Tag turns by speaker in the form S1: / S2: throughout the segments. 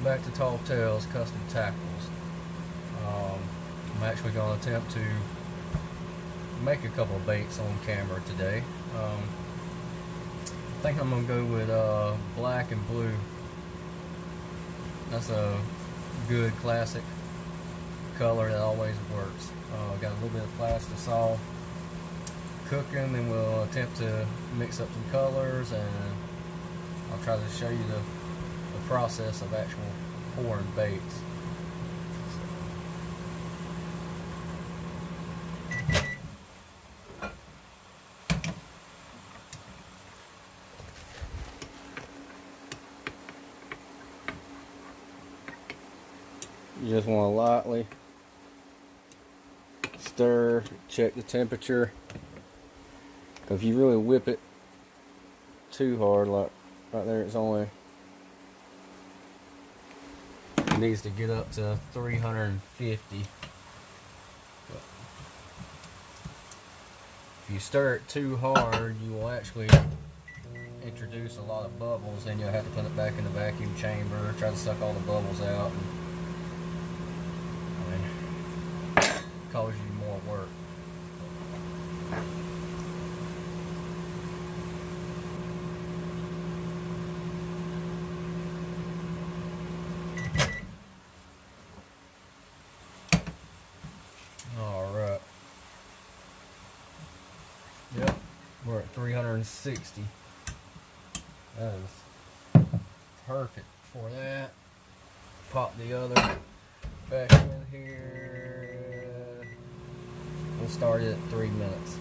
S1: back to Tall Tales Custom Tackles. I'm actually going to attempt to make a couple of baits on camera today. I think I'm going to go with black and blue. That's a good classic color that always works. Got a little bit of plastisol cooking, and we'll attempt to mix up some colors, and I'll try to show you the process of actual pouring baits. You just want to lightly stir, check the temperature. If you really whip it too hard, like right there, it needs to get up to 350. But if you stir it too hard, you will actually introduce a lot of bubbles, and you'll have to put it back in the vacuum chamber, try to suck all the bubbles out, and cause you more work. Alright. Yep, we're at 360. That is perfect for that. Pop the other back in here. We'll start it at 3 minutes.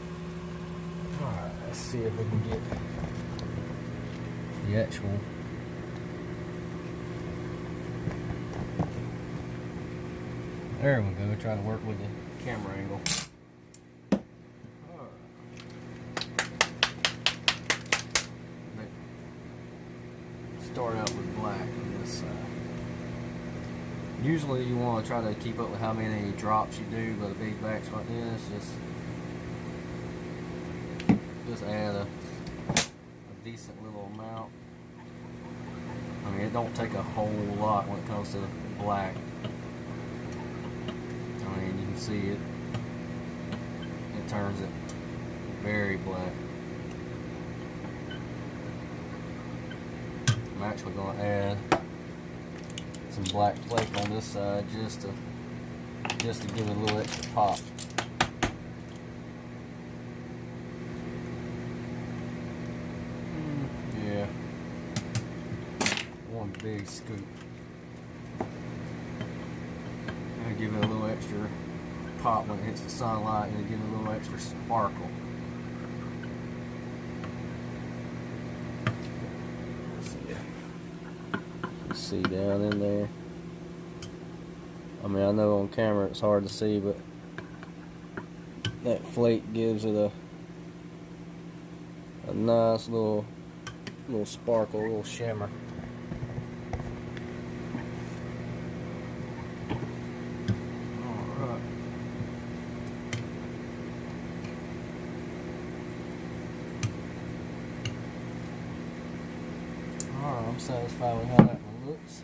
S1: Alright, let's see if we can get the actual there we go. Try to work with the camera angle. Start out with black on this side. Usually you want to try to keep up with how many drops you do, but a big batch like this, just add a decent little amount. I mean, it don't take a whole lot when it comes to black. I mean, you can see it turns it very black. I'm actually going to add some black flake on this side just to give it a little extra pop. Yeah, one big scoop. And give it a little extra pop when it hits the sunlight, and give it a little extra sparkle. See down in there. I mean, I know on camera it's hard to see, but that flake gives it a nice little sparkle, a little shimmer. Alright. Alright, I'm satisfied with how that one looks.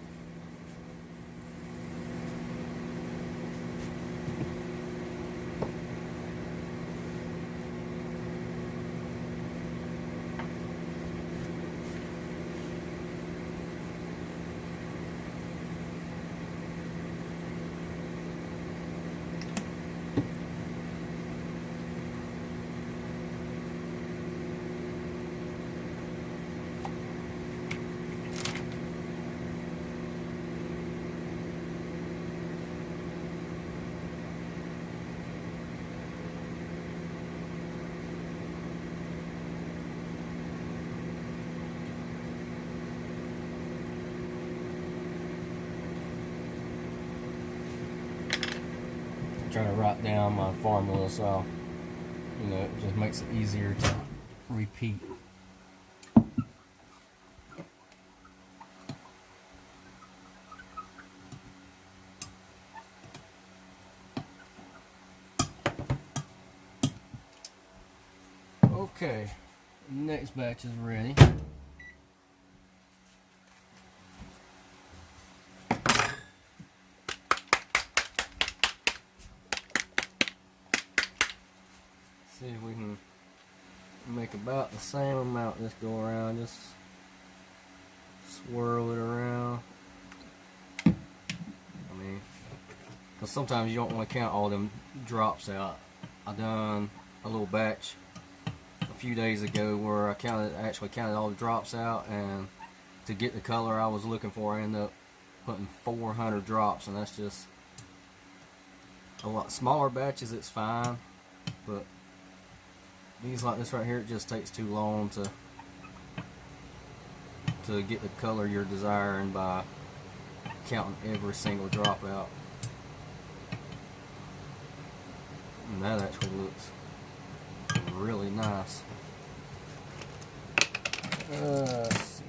S1: Trying to write down my formula, so it just makes it easier to repeat. Okay, next batch is ready. make about the same amount this go around. Just swirl it around. I mean, because sometimes you don't want to count all them drops out. I done a little batch a few days ago where I actually counted all the drops out, and to get the color I was looking for, I ended up putting 400 drops, and that's just a lot. Smaller batches, it's fine, but these like this right here, it just takes too long to get the color you're desiring by counting every single drop out. And that actually looks really nice. Let's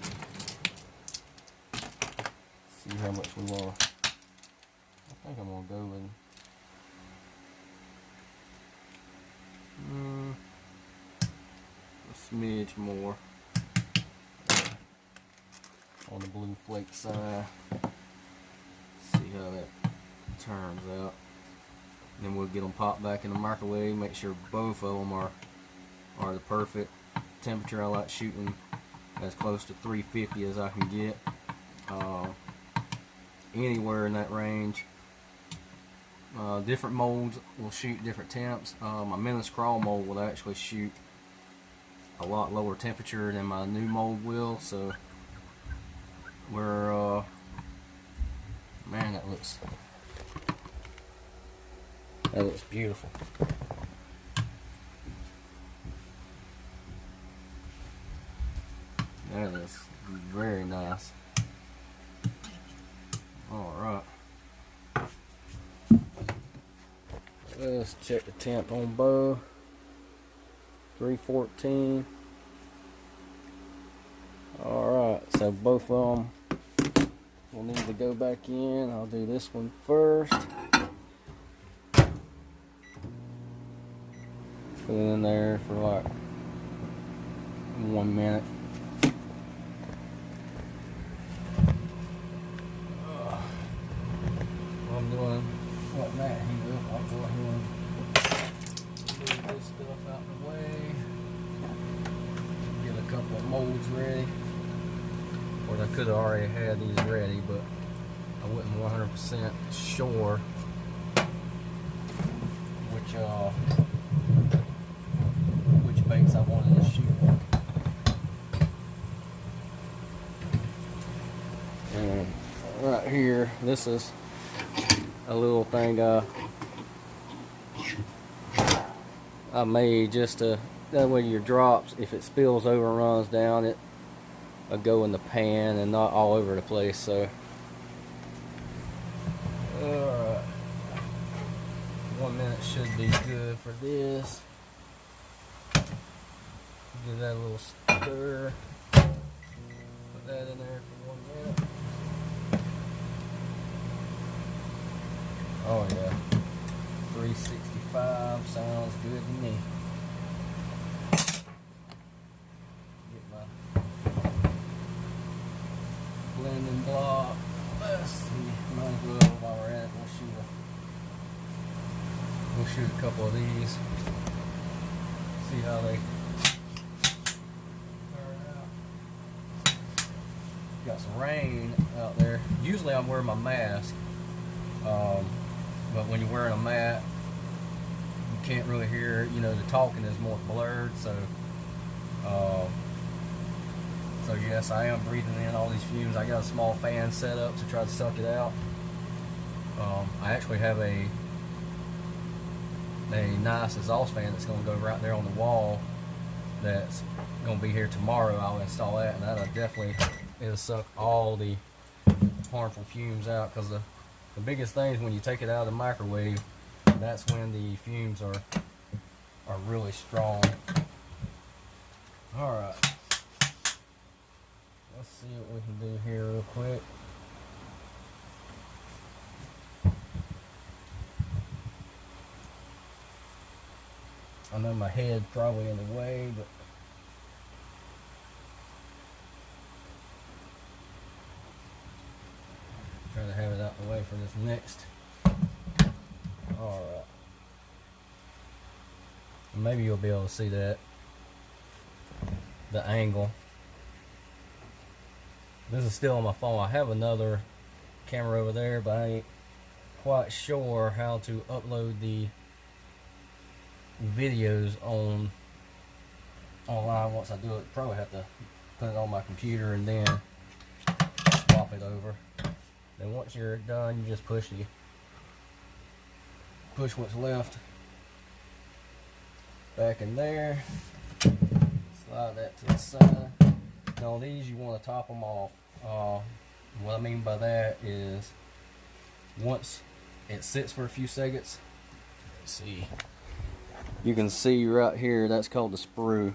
S1: see how much we want. I think I'm gonna go with a smidge more on the blue flake side. See how that turns out. And then we'll get them popped back in the microwave. Make sure both of them are the perfect temperature. I like shooting as close to 350 as I can get. Anywhere in that range. Different molds will shoot different temps. My Menace Crawl mold will actually shoot a lot lower temperature than my new mold will. So we're man, that looks beautiful. That is very nice. Alright. Let's check the temp on both. 314. Alright, so both of them will need to go back in. I'll do this one first. Put it in there for like 1 minute. I'm doing what Matt he will. I'll go ahead and move this stuff out of the way. Get a couple of molds ready. Or I could have already had these ready, but I wasn't 100% sure which baits I wanted to shoot. And right here, this is a little thing I made just to, that way your drops, if it spills over and runs down, it'll go in the pan and not all over the place. So alright, 1 minute should be good for this. Give that a little stir. Put that in there for 1 minute. Oh yeah, 365 sounds good to me. Get my blending block. Let's see, might as well while we're at it, we'll shoot a couple of these. See how they turn out. Got some rain out there. Usually I'm wearing my mask. But when you're wearing a mat, you can't really hear, you know, the talking is more blurred, so yes, I am breathing in all these fumes. I got a small fan set up to try to suck it out. I actually have a nice exhaust fan that's going to go right there on the wall that's going to be here tomorrow. I'll install that, and that'll definitely, it'll suck all the harmful fumes out, because the biggest thing is when you take it out of the microwave, that's when the fumes are really strong. Alright. Let's see what we can do here real quick. I know my head's probably in the way, but try to have it out the way for this next. Alright. Maybe you'll be able to see that. the angle. This is still on my phone. I have another camera over there, but I ain't quite sure how to upload the videos online. Once I do it, probably have to put it on my computer and then swap it over. Then once you're done, you just push what's left back in there. Slide that to the side. Now these, you want to top them off. What I mean by that is, once it sits for a few seconds, let's see, you can see right here, that's called the sprue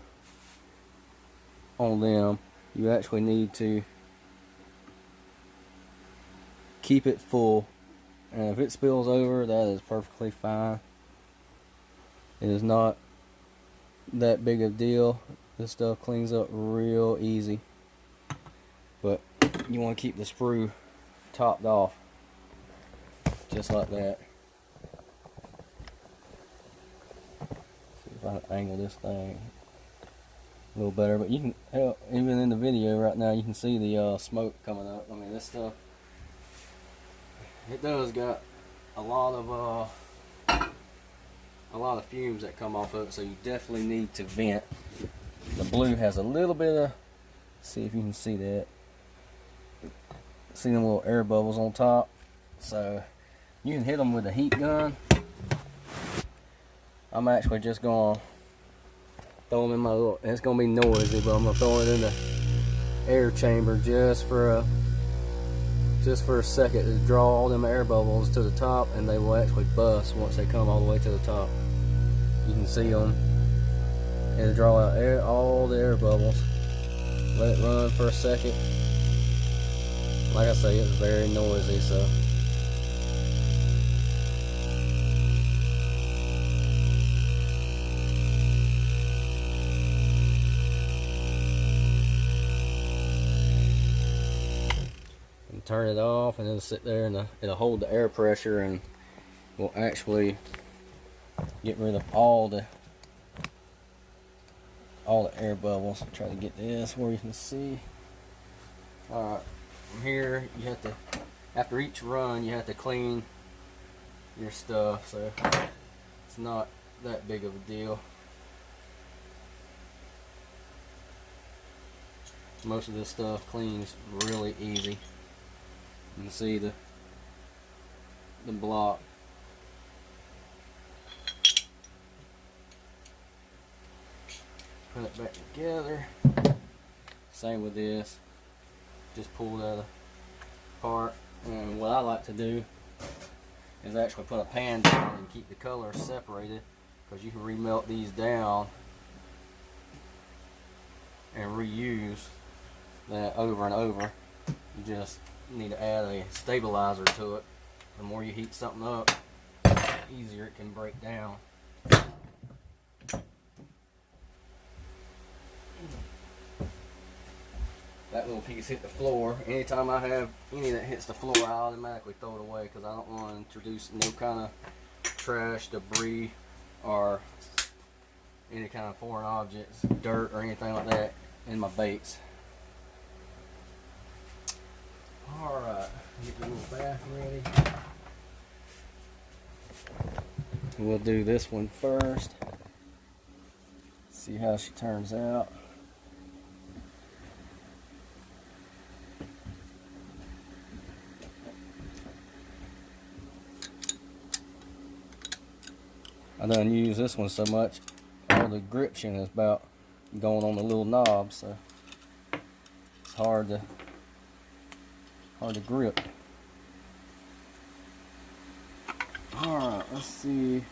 S1: on them. You actually need to keep it full, and if it spills over, that is perfectly fine. It is not that big a deal. This stuff cleans up real easy, but you want to keep the sprue topped off just like that. See if I can angle this thing a little better, but you can, hell, even in the video right now, you can see the smoke coming up. I mean, this stuff, it does got a lot of fumes that come off of it, so you definitely need to vent. The blue has a little bit of, see if you can see that. See them little air bubbles on top? So you can hit them with a heat gun. I'm actually just gonna throw them in my little, it's gonna be noisy, but I'm gonna throw it in the air chamber just for a second to draw all them air bubbles to the top, and they will actually bust once they come all the way to the top. You can see them. And draw out all the air bubbles. Let it run for a second. Like I say, it's very noisy, so. And turn it off, and it'll sit there, and it'll hold the air pressure, and will actually get rid of all the air bubbles. I'll try to get this where you can see. Alright, from here, you have to, after each run, you have to clean your stuff, so it's not that big of a deal. Most of this stuff cleans really easy. You can see the block. Put it back together. Same with this. Just pull that apart. And what I like to do is actually put a pan down and keep the colors separated, because you can remelt these down and reuse that over and over. You just need to add a stabilizer to it. The more you heat something up, the easier it can break down. That little piece hit the floor. Anytime I have any that hits the floor, I automatically throw it away, because I don't want to introduce no kind of trash, debris, or any kind of foreign objects, dirt or anything like that in my baits. Alright, get the little bath ready. We'll do this one first. See how she turns out. I done use this one so much, all the gription is about going on the little knob, so it's hard to grip. Alright, let's see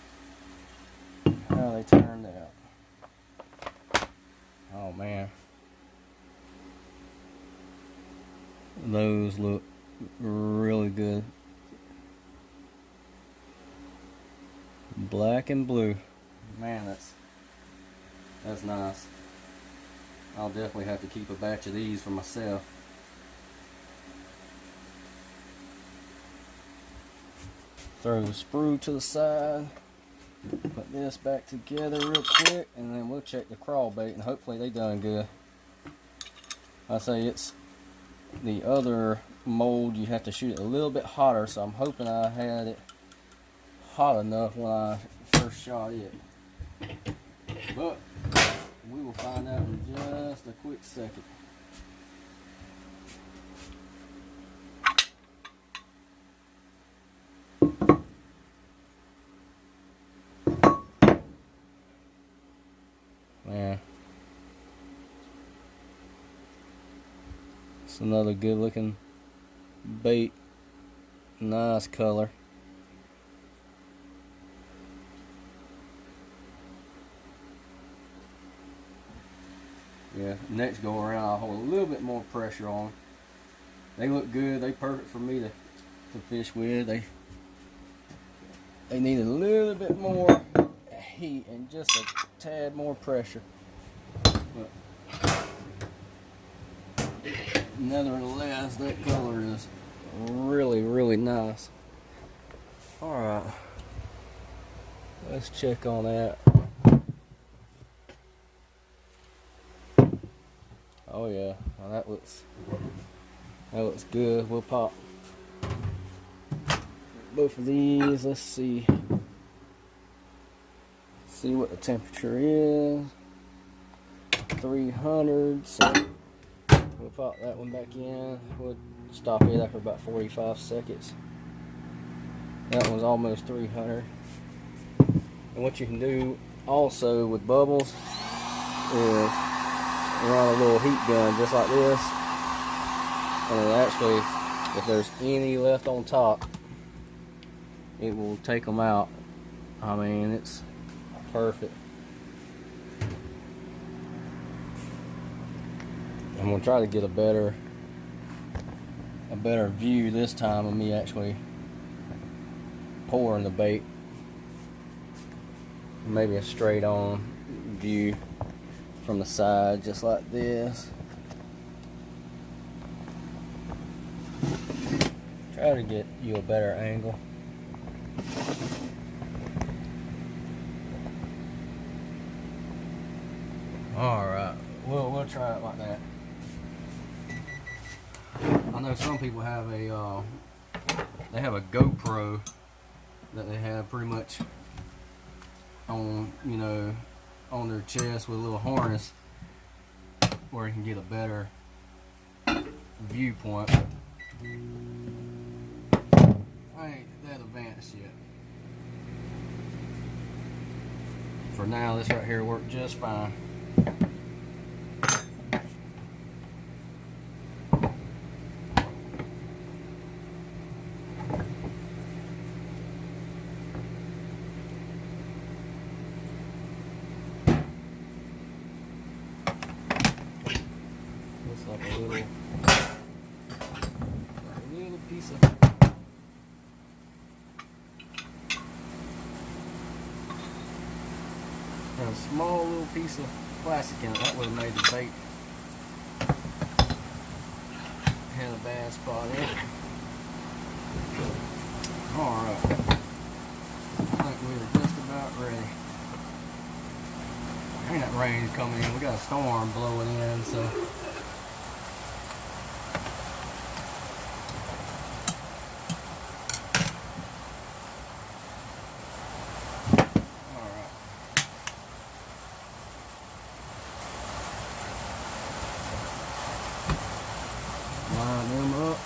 S1: how they turned out. Oh man, those look really good. Black and blue. Man, that's nice. I'll definitely have to keep a batch of these for myself. Throw the sprue to the side. Put this back together real quick, and then we'll check the crawl bait, and hopefully they done good. I say it's the other mold, you have to shoot it a little bit hotter, so I'm hoping I had it hot enough when I first shot it. But we will find out in just a quick second. Man, it's another good looking bait. Nice color. Yeah, next go around I'll hold a little bit more pressure on. They look good. They perfect for me to fish with. They need a little bit more heat and just a tad more pressure. But nevertheless, that color is really, really nice. Alright, let's check on that. Oh yeah, well, that looks good. We'll pop both of these. Let's see what the temperature is. 300. So we'll pop that one back in. We'll stop it after about 45 seconds. That one's almost 300. And what you can do also with bubbles is run a little heat gun just like this, and it actually, if there's any left on top, it will take them out. I mean, it's perfect. I'm gonna try to get a better view this time of me actually pouring the bait. Maybe a straight on view from the side, just like this. Try to get you a better angle. Alright, we'll try it like that. I know some people have a GoPro that they have pretty much on, you know, on their chest with a little harness where you can get a better viewpoint. I ain't that advanced yet. For now, this right here worked just fine. Like a little piece of a small little piece of plastic in it. That would have made the bait had a bad spot in it. Alright, I think we're just about ready. Ain't that rain coming in? We got a storm blowing in, so line them up.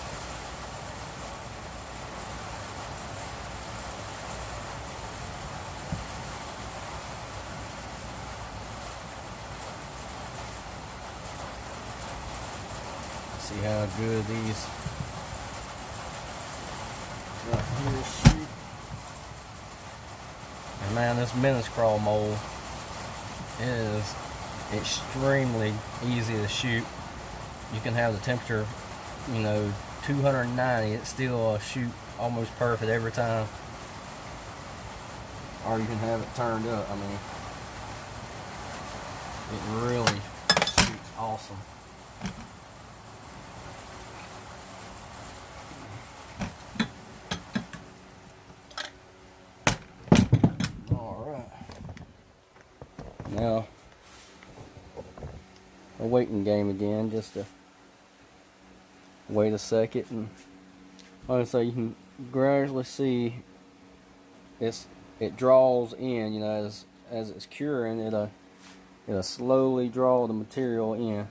S1: See how good these right here shoot. And man, this Menace Crawl mold is extremely easy to shoot. You can have the temperature, you know, 290, it still shoot almost perfect every time. Or you can have it turned up. I mean, it really shoots awesome. Alright. Now, a waiting game again, just to wait a second, and like I say, you can gradually see it draws in, you know, as it's curing, it'll slowly draw the material in.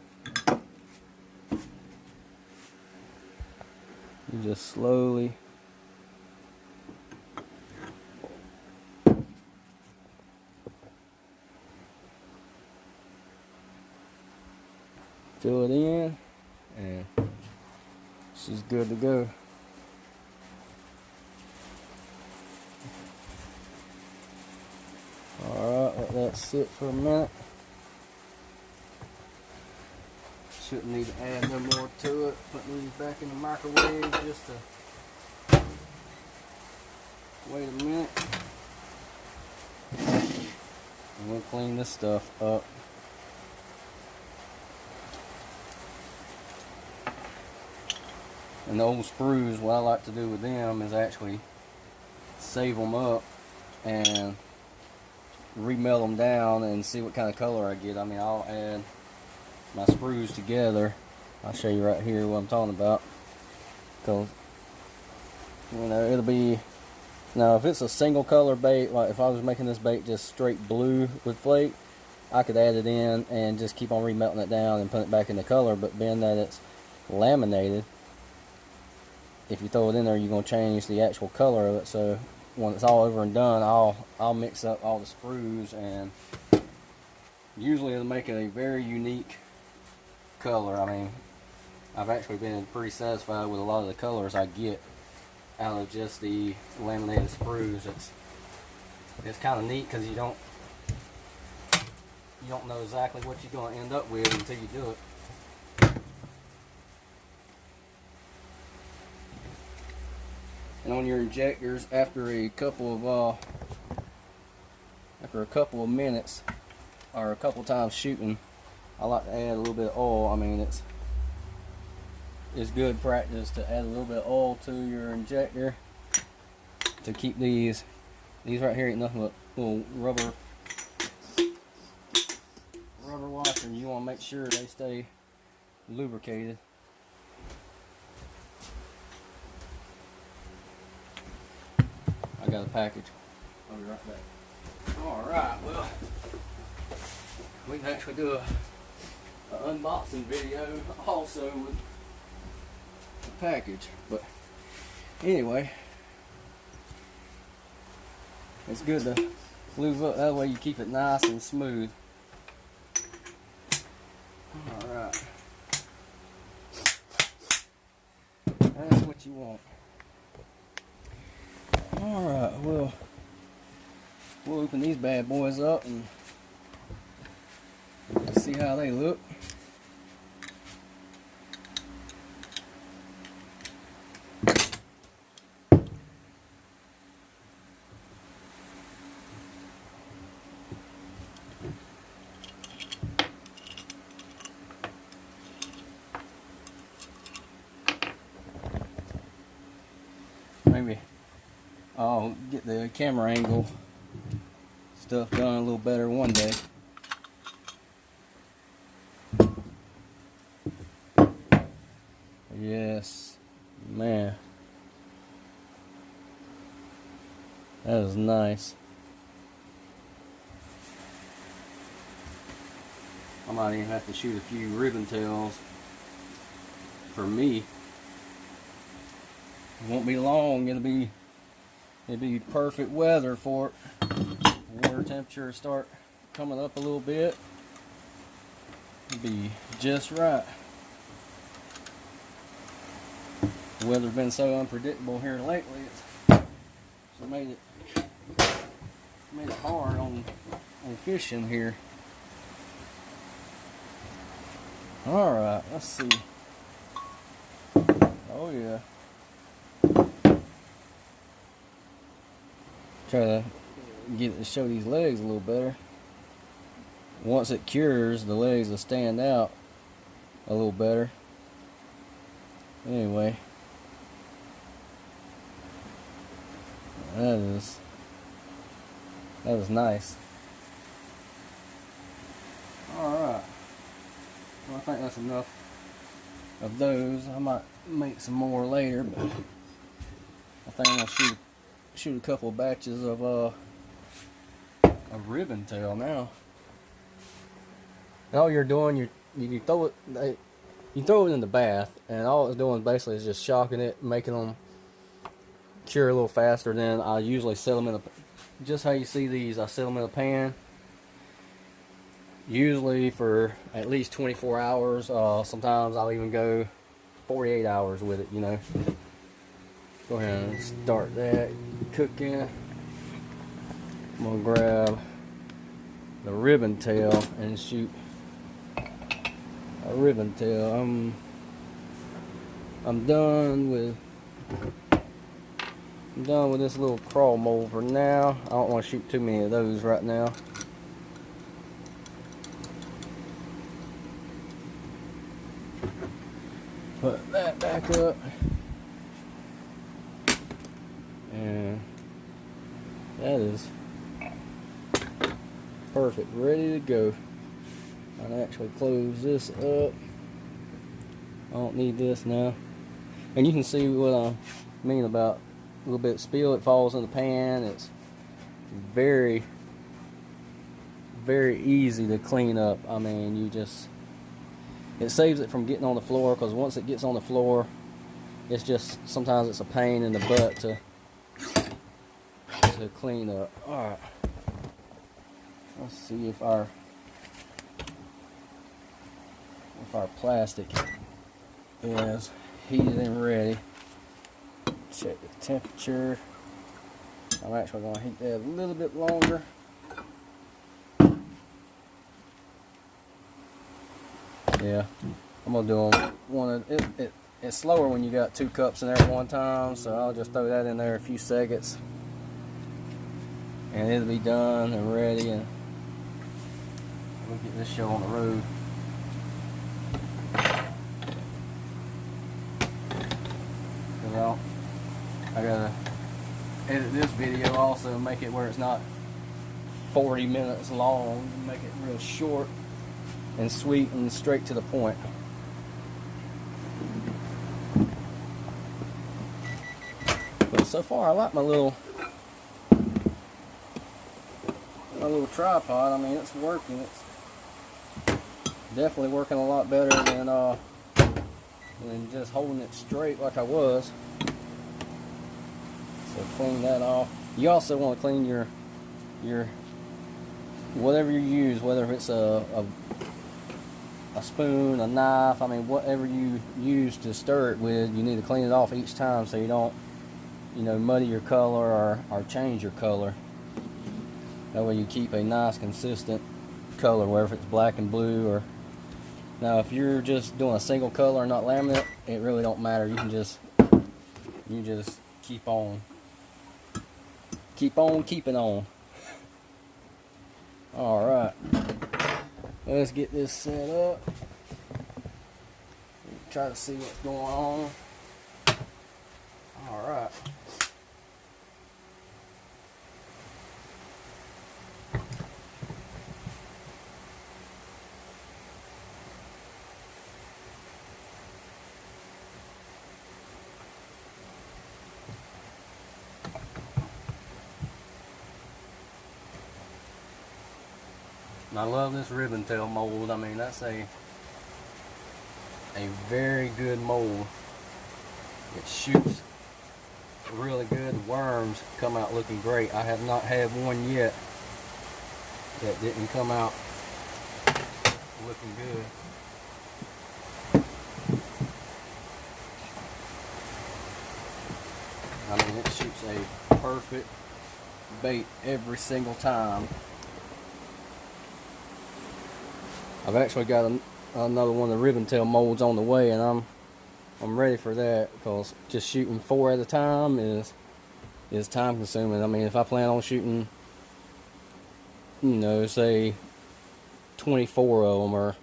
S1: You just slowly fill it in, and she's good to go. Alright, let that sit for a minute. Shouldn't need to add no more to it. Putting these back in the microwave just to wait a minute. And we'll clean this stuff up. And the old sprues, what I like to do with them is actually save them up and remelt them down and see what kind of color I get. I mean, I'll add my sprues together. I'll show you right here what I'm talking about. Because, you know, it'll be, now if it's a single color bait, like if I was making this bait just straight blue with flake, I could add it in and just keep on remelting it down and put it back in the color. But being that it's laminated, if you throw it in there, you're going to change the actual color of it. So when it's all over and done, I'll mix up all the sprues, and usually it'll make a very unique color. I mean, I've actually been pretty satisfied with a lot of the colors I get out of just the laminated sprues. It's kind of neat because you don't know exactly what you're going to end up with until you do it. And on your injectors, after a couple of minutes or a couple times shooting, I like to add a little bit of oil. I mean, it's good practice to add a little bit of oil to your injector to keep these right here ain't nothing but little rubber washer. You want to make sure they stay lubricated. I got a package. I'll be right back. Alright, well, we can actually do an unboxing video also with the package. But anyway, it's good to lube up, that way you keep it nice and smooth. Alright. That's what you want. Alright, we'll open these bad boys up and see how they look. Maybe I'll get the camera angle stuff done a little better one day. Yes, man, that is nice. I might even have to shoot a few ribbon tails for me. It won't be long. It'll be perfect weather for it. Water temperature start coming up a little bit. It'll be just right. The weather's been so unpredictable here lately. So made it hard on fishing here. All right, let's see. Oh yeah. Try to get it to show these legs a little better. Once it cures, the legs will stand out a little better. Anyway, that is nice. All right. Well, I think that's enough of those. I might make some more later, but I think I'm gonna shoot a couple of batches of ribbon tail now. And all you're doing, you throw it, you throw it in the bath, and all it's doing basically is just shocking it, making them cure a little faster. Then I usually set them in a, just how you see these, I set them in a pan. Usually for at least 24 hours. Sometimes I'll even go 48 hours with it, you know. Go ahead and start that cooking. I'm gonna grab the ribbon tail and shoot a ribbon tail. I'm done with this little crawl mold for now. I don't want to shoot too many of those right now. Put that back up, and that is perfect, ready to go. I'll actually close this up. I don't need this now. And you can see what I mean about a little bit of spill. It falls in the pan. It's very, very easy to clean up. I mean, it saves it from getting on the floor, because once it gets on the floor, it's just, sometimes it's a pain in the butt to clean up. Alright. Let's see if our plastic is heated and ready. Check the temperature. I'm actually going to heat that a little bit longer. Yeah, I'm gonna do them one. It's slower when you got 2 cups in there at one time, so I'll just throw that in there a few seconds, and it'll be done and ready. And we'll get this show on the road. I gotta edit this video also, make it where it's not 40 minutes long, make it real short and sweet and straight to the point. But so far I like my little tripod. I mean, it's working. It's definitely working a lot better than just holding it straight like I was. So clean that off. You also want to clean your whatever you use, whether it's a spoon, a knife, I mean, whatever you use to stir it with, you need to clean it off each time so you don't, muddy your color or change your color. That way you keep a nice consistent color, whether it's black and blue or... Now if you're just doing a single color and not laminate, it really don't matter. You just keep on keeping on. Alright. Let's get this set up. Try to see what's going on. Alright. And I love this ribbon tail mold. I mean, that's a very good mold. It shoots really good. The worms come out looking great. I have not had one yet that didn't come out looking good. I mean, it shoots a perfect bait every single time. I've actually got another one of the ribbon tail molds on the way, and I'm ready for that, because just shooting 4 at a time is time consuming. I mean, if I plan on shooting, say 24 of them, or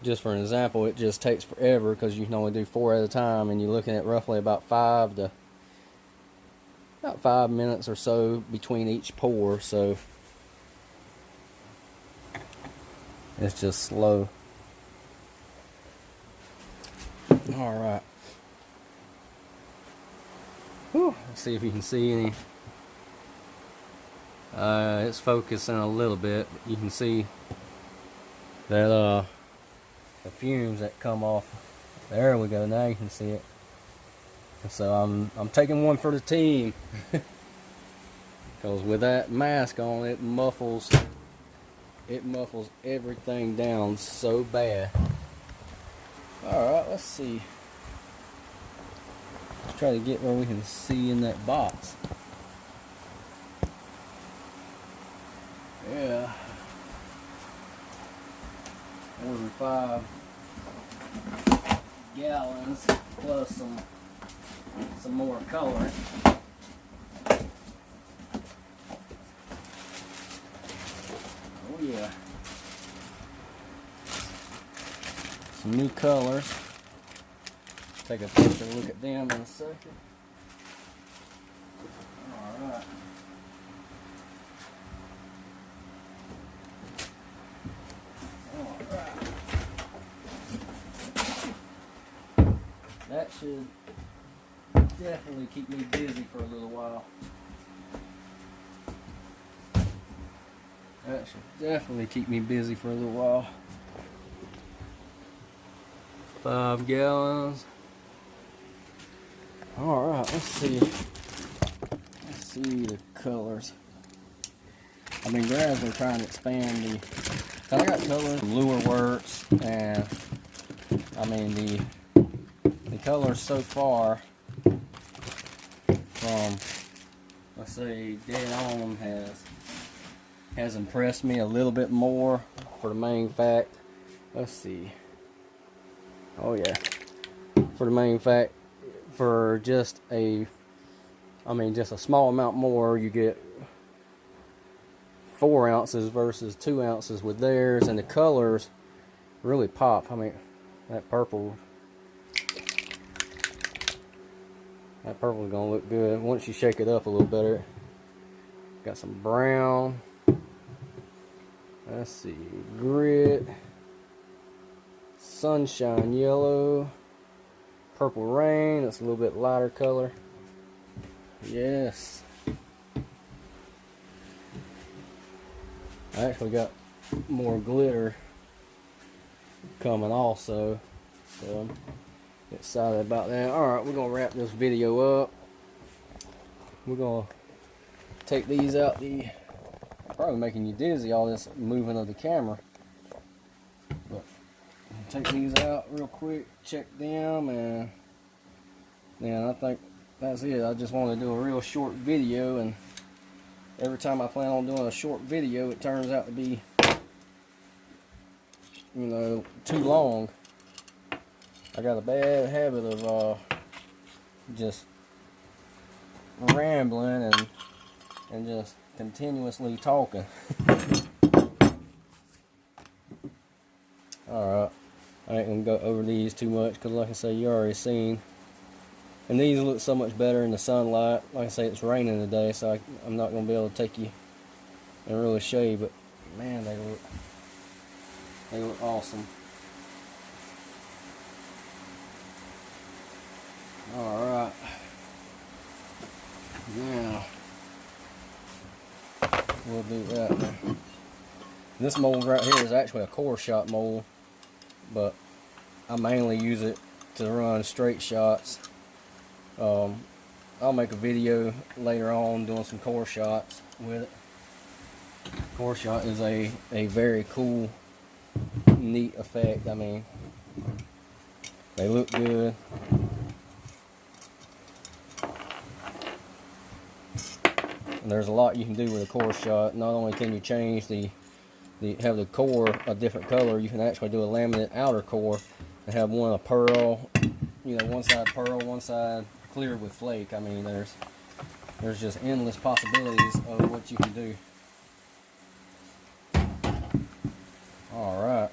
S1: just for an example, it just takes forever because you can only do 4 at a time, and you're looking at roughly about 5 minutes or so between each pour, so it's just slow. All right. Whew. Let's see if you can see any. It's focusing a little bit, but you can see that the fumes that come off. There we go. Now you can see it. So I'm taking one for the team, because with that mask on, it muffles everything down so bad. All right, let's see. Let's try to get where we can see in that box. Yeah. Ordered 5 gallons plus some more color. Oh yeah. Some new colors. Take a closer look at them in a second. Alright. That should definitely keep me busy for a little while. That should definitely keep me busy for a little while. 5 gallons. Alright, let's see. Let's see the colors. I've been gradually trying to expand the. I got colors from Lure Works, and I mean the colors so far from, let's say, Dead On has impressed me a little bit more, for the main fact. Let's see. Oh yeah. For the main fact, for just a small amount more, you get 4 ounces versus 2 ounces with theirs, and the colors really pop. I mean, that purple is gonna look good once you shake it up a little better. Got some brown. Let's see, grit, sunshine yellow, purple rain. That's a little bit lighter color. Yes. I actually got more glitter coming also, so I'm excited about that. Alright, we're going to wrap this video up. We're going to take these out. Probably making you dizzy, all this moving of the camera. But take these out real quick, check them, and then I think that's it. I just want to do a real short video, and every time I plan on doing a short video, it turns out to be, you know, too long. I got a bad habit of just rambling and just continuously talking. Alright, I ain't gonna go over these too much, because like I say, you already seen. And these look so much better in the sunlight. Like I say, it's raining today, so I'm not gonna be able to take you and really show you, but man, they look awesome. Alright. Now we'll do that now. This mold right here is actually a core shot mold, but I mainly use it to run straight shots. I'll make a video later on doing some core shots with it. Core shot is a very cool, neat effect. I mean, they look good. And there's a lot you can do with a core shot. Not only can you change have the core a different color, you can actually do a laminate outer core and have one a pearl, you know, one side pearl, one side clear with flake. I mean, there's just endless possibilities of what you can do. Alright,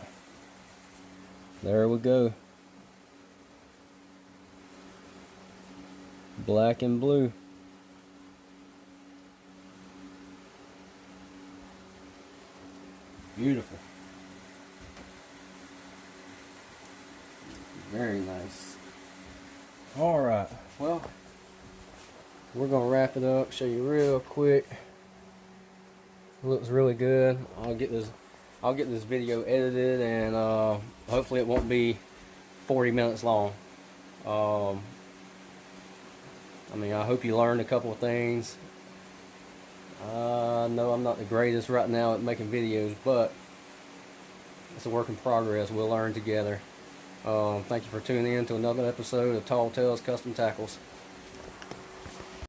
S1: there we go. Black and blue. Beautiful. Very nice. Alright, well, we're gonna wrap it up, show you real quick. It looks really good. I'll get this video edited, and hopefully it won't be 40 minutes long. I mean, I hope you learned a couple of things. I know I'm not the greatest right now at making videos, but it's a work in progress. We'll learn together. Thank you for tuning in to another episode of Tall Tales Custom Tackles.